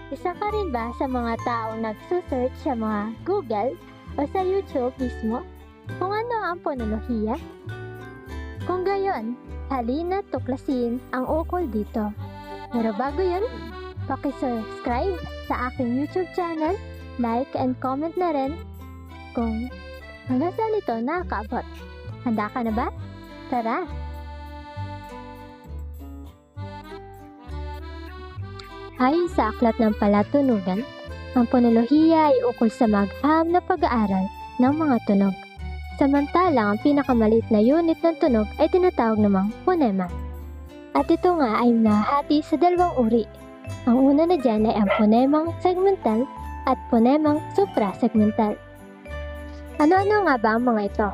Isa ka rin ba sa mga taong nagsusearch sa mga Google o sa YouTube mismo kung ano ang ponolohiya? Kung gayon, halina tuklasin ang ukol dito. Pero bago yun, paki-subscribe sa aking YouTube channel, like and comment na rin kung hanggang saan ito nakakaabot. Handa ka na ba? Tara! Ayon sa aklat ng Palatunugan, ang ponolohiya ay ukol sa magham na pag-aaral ng mga tunog. Samantalang ang pinakamaliit na unit ng tunog ay tinatawag namang phonema. At ito nga ay nahati sa dalawang uri. Ang una na dyan ay ang phonemang segmental at phonemang suprasegmental. Ano-ano nga ba ang mga ito?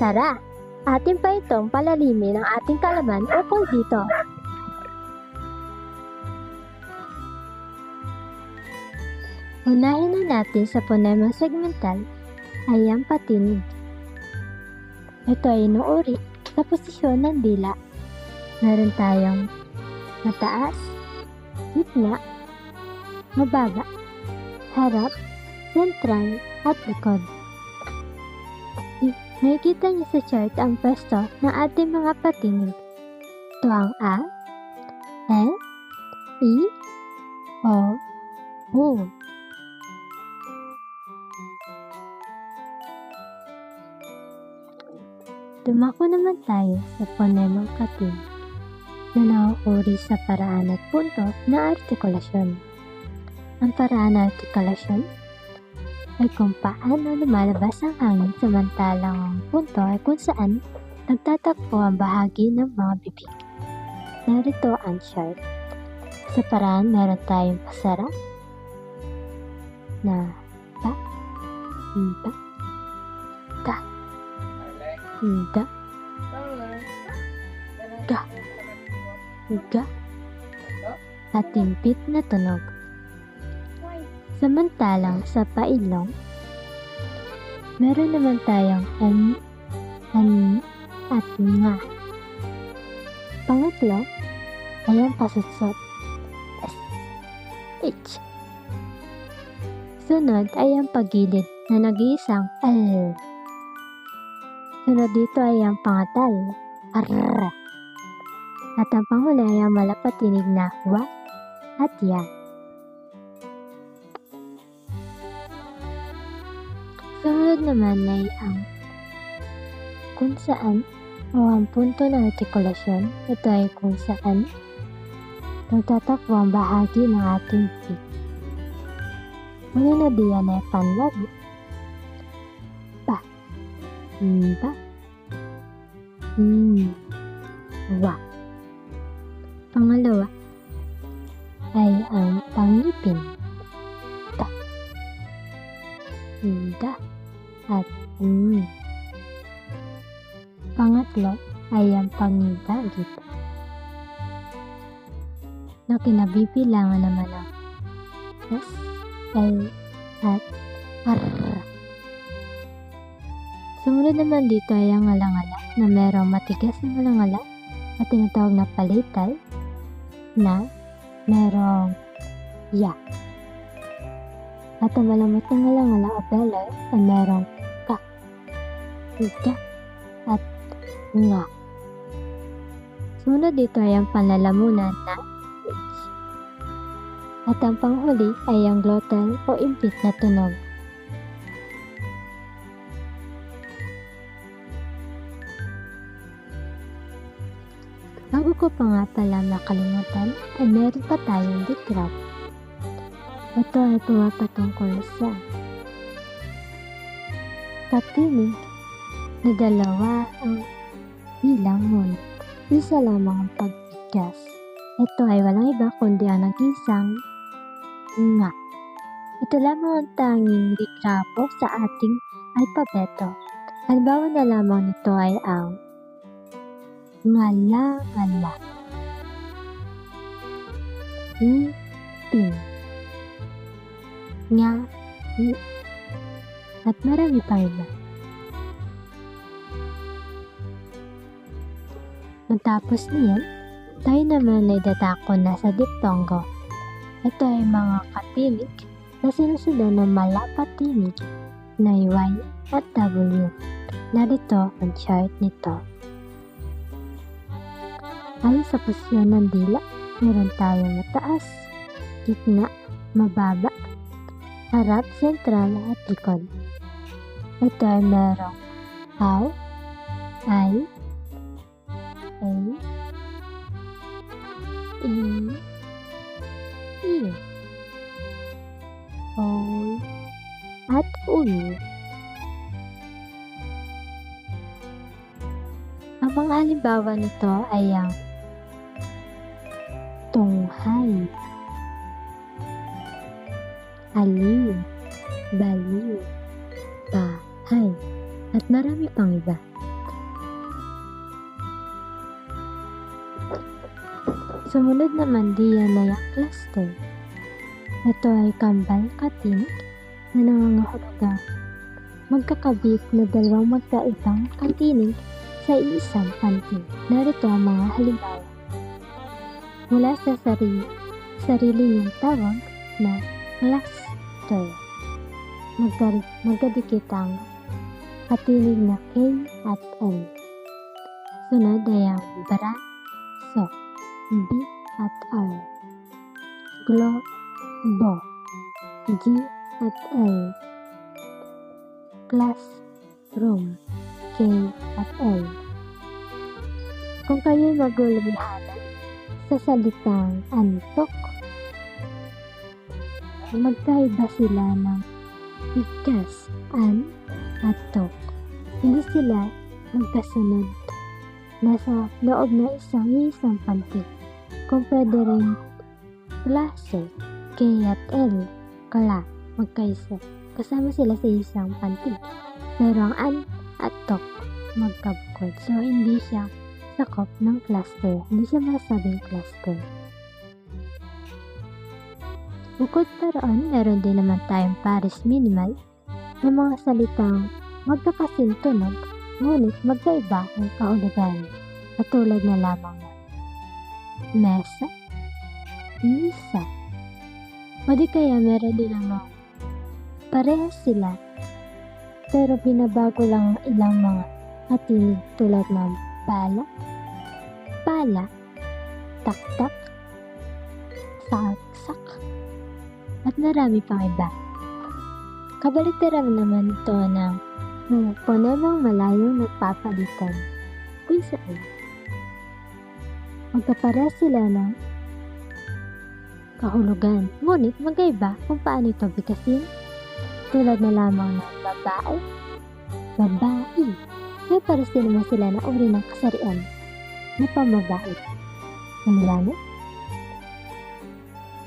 Tara, atin pa itong palalimin ang ating kaalaman ukol dito. Unahin na natin sa phonemang segmental ay ang patinig. Ito ay inuuri sa posisyon ng dila. Meron tayong mataas, gitna, mababa, harap, sentral, at likod. Nakikita niyo sa chart ang pwesto ng ating mga patinig. Ito ang A, E, I, O, U. Dumako naman tayo sa phonemang katin na nauuri sa paraan at punto na artikulasyon. Ang paraan na artikulasyon ay kung paano lumalabas ang hangin samantalang ang punto ay kung saan nagtatagpo ang bahagi ng mga bibig. Narito ang chart. Sa paraan meron tayong pasara na ba, ta, da, ga, ga, at timpit na tunog. Samantalang sa pailong, meron naman tayong n, ani, at nga. Pangatlo ay ang pasutsot, s, h. Sunod ay ang pagilid na nag-iisang l. Sunod dito ay ang pangatal, r. At ang panghuli ay ang malapatinig na wa at ya. Sunod naman ay ang kung saan o ang punto ng artikulasyon. Ito ay kung saan nagtatakbo ang bahagi ng ating bibig. Una na diyan ay panlabi. Ba, ba, wa. Pangalawa ay ang pangipin. Ta, da, at Pangatlo ay ang pangibagit na kinabibilangan naman ng S, L, at R. Sumunod naman dito ay ang alangala na merong matigas na alangala at tinatawag na palatal na merong ya. At ang malamot ng alangala o velar ay merong ka, ga, at nga. Sumunod dito ay ang panlalamunan na H. At ang panghuli ay ang glottal o impit na tunog. Bago ko pa nga pala makalimutan, ay meron pa tayong digraph. Ito ay pumapatungkol sa patinig na dalawa ang bilang ngunit isa lamang ang pagbigkas. Ito ay walang iba kundi ang nag-isang nga. Ito lamang ang tanging digrapo sa ating alpabeto. Halimbawa na lamang nito ay ang ngala-ngala, ping, nga, at marami pang iba. Matapos niyan, tayo naman ay dadako na sa diptongo. Ito ay mga katinig na sinusundan ng malapatinig na Y at W. Narito ang chart nito. Ayon sa posisyon ng dila, meron tayong mataas, gitna, mababa, harap, sentral at likod. Ito ay merong how, I, A, E, I, O, at U. Ang mga halimbawa nito ay ang tunghay, aliw, baliw, bahay, at marami pang iba. Sumunod naman diyan na yung cluster. Ito ay kambal katinig na nangangahulugang magkakabit na dalawang magkaibang katinig sa isang pantig. Narito ang mga halimbawa. Mula sa sarili niyang tawag na cluster. Magkadikit ang katinig na K at L. Sunod ay ang braso, B at R. Globo, G at L. Classroom, K at L. Kung kayo'y maglulumihanan sa salitang antok, magkaiba sila ng bigkas, an at tok. Hindi sila magkasunod. Nasa loob na isang pantig. Kung pwede rin klase, K at L, kala, magkaisa. Kasama sila sa isang pantig. Pero ang an at tok, magkabukod. So, hindi siya sakop ng cluster. Hindi siya masabing cluster. Bukod pa roon, meron din naman tayong pares minimal na mga salitang magkakasing tunog, ngunit magkaiba ang kahulugan. Katulad na lamang ng mesa, misa. O di kaya meron din naman parehas sila, pero binabago lang ilang mga katinig tulad ng bala, pala, taktak, saksak, at marami pang iba. Kabaliktaran naman ito ng ponemang malayong nagpapalitan, kung saan magkapara sila ng kahulugan, ngunit magkaiba kung paano ito bigkasin, tulad na lamang ng babae, babae. Kaya pares din naman sila na uri ng kasarian na pamabait. Ano?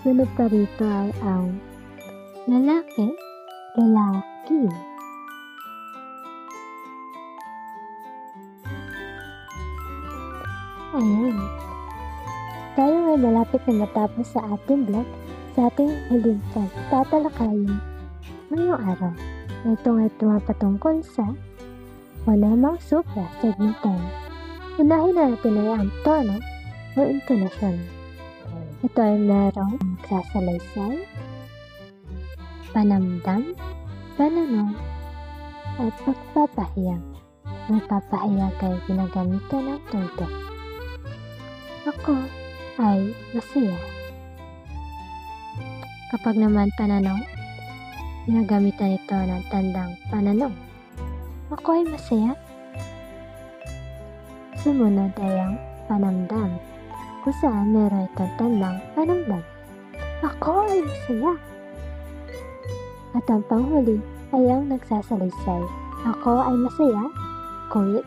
Sunod pa rito ay ang lalaki, lalaki. Ayan. Tayo ay malapit na matapos sa ating vlog, sa ating huling tatalakayin ngayong araw. Ito ay tumapatungkol sa ponemang supra segment 10. Unahin na natin ay ang tono o intonasyon. Ito ay merong magsasalaysay, panamdam, pananaw, at pagpapahayag. Ang papahayag ay ginagamitan ng tuldok. Ako ay masaya. Kapag naman pananaw, ginagamitan ito ng tandang pananaw. Ako ay masaya. Sumunod ay ang panamdam, kung saan meron itong tandang panamdam. Ako ay masaya. At ang panghuli ay ang nagsasalaysay. Ako ay masaya, quit.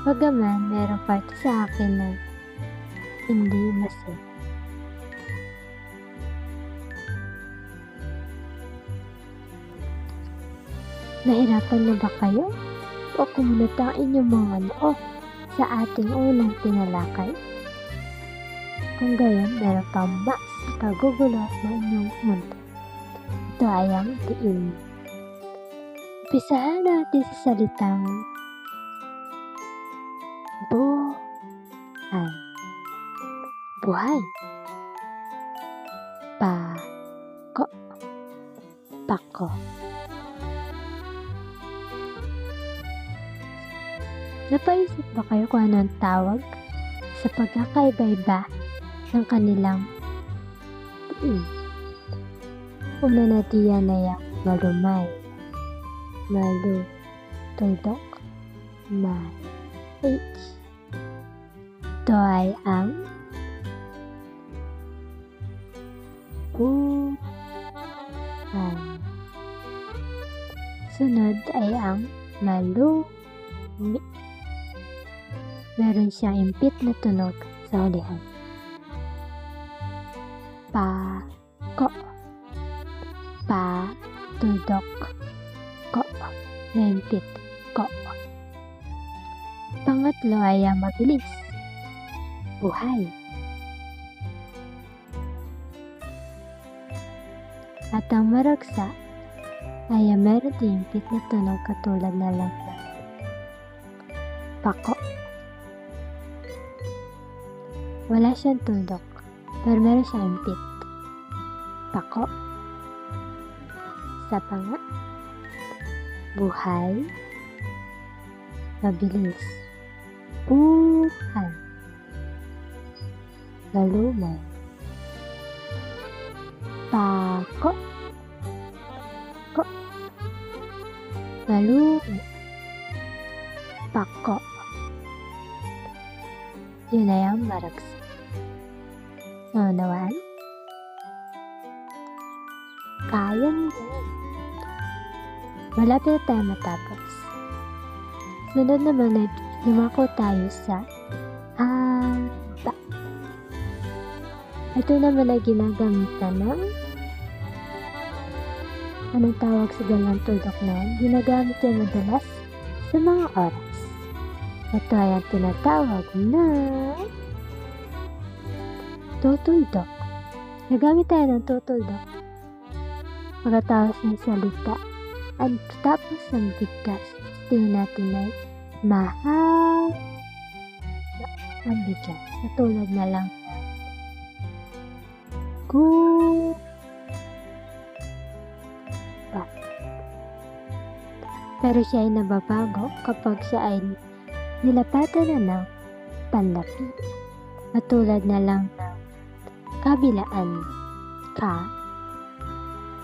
Bagaman meron parte sa akin na hindi masaya. Nahirapan na ba kayo? O kumunot ang inyong mga noo sa ating unang tinalakay? Kung gayon, meron pang mas kagugulo na inyong mundo. Ito ay ang diin. Umpisahan natin sa salitang buhay. Buhay. pako. Napaisip ba kayo kung ano ang tawag sa pagkakaiba-iba ng kanilang una na diyan ay ang malumay, malutundok, H. Ito ay ang buhay. Sunod ay ang malumi. Meron siyang impit na tunog sa ulihan. Pako. Tudok. Ko. May impit. Ko. Pangatlo ay ang mabilis. Buhay. At ang maragsa ay ang meron din impit na tunog katulad na lang na pako. Wala siyang tuldok, pero meron siyang impit. Pako. Sa panga. Buhay. Mabilis. Buhay. Malumay. Pako. Ko. Malumay. Pako. Yun ay ang maragsa. Naunawaan? Kaya nyo. Malapit na tayo matapos. Sunod naman ay lumako tayo sa haba. Ito naman ay ginagamitan ng anong tawag sa ganang tuldok na yan? Ginagamit yan madalas sa mga oras. Ito ay ang tinatawag na tutuldok. Nagamit tayo ng tutuldok pagkatapos ng salita at tapos ng bigkas. Tingin natin ay mahal ang bigkas. Natulad na lang ba. Pero siya ay nababago kapag siya ay nilapatan na ng panlapi. Natulad na lang ng kabilaan. Ka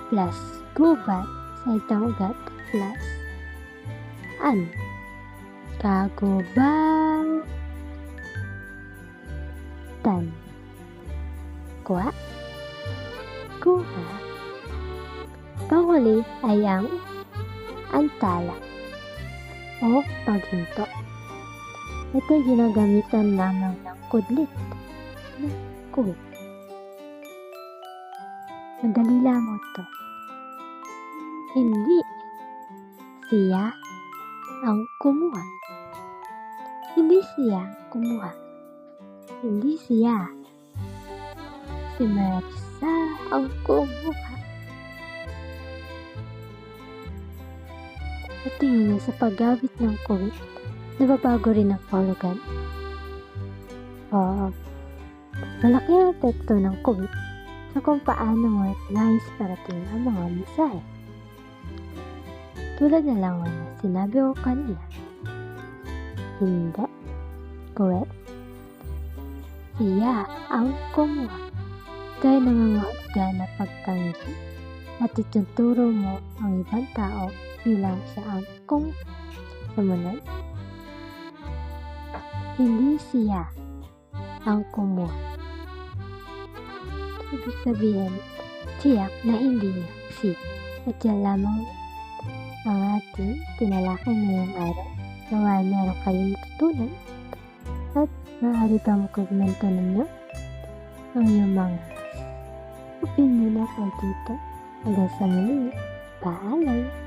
plus gubat sa itang ugat plus an. Kagubatan. Kuha. Kuha. Panghuli ay ang antala o paghinto. Ito ginagamitan lamang ng kudlit. Kuwit. Madali lamang ito. Hindi siya ang kumuha. Hindi siya kumuha. Hindi siya. Si Marisa ang kumuha. At tingin sa paggamit ng kuwit, nababago rin ang kahulugan. Oo. Malaki ang epekto ng kuwit sa kung paano mo nais parating ang mga mensahe. Tulad na lang na sinabi ko kanina. Hindi. Kuwit. Siya ang kumuha. Ito ay nangangahuluga na pagtanggi at ituturo mo ang ibang tao bilang siya ang kumuha. Sumunod. Hindi siya ang kumuha. Ibig sabihin, tiyak na hindi niya siya. At yan lamang ang ating tinalakay ngayong araw. Naway meron kayong natutunan at maaari pa makomento ninyo ang iyong mga opinion at dito. Hanggang sa muli, paalam!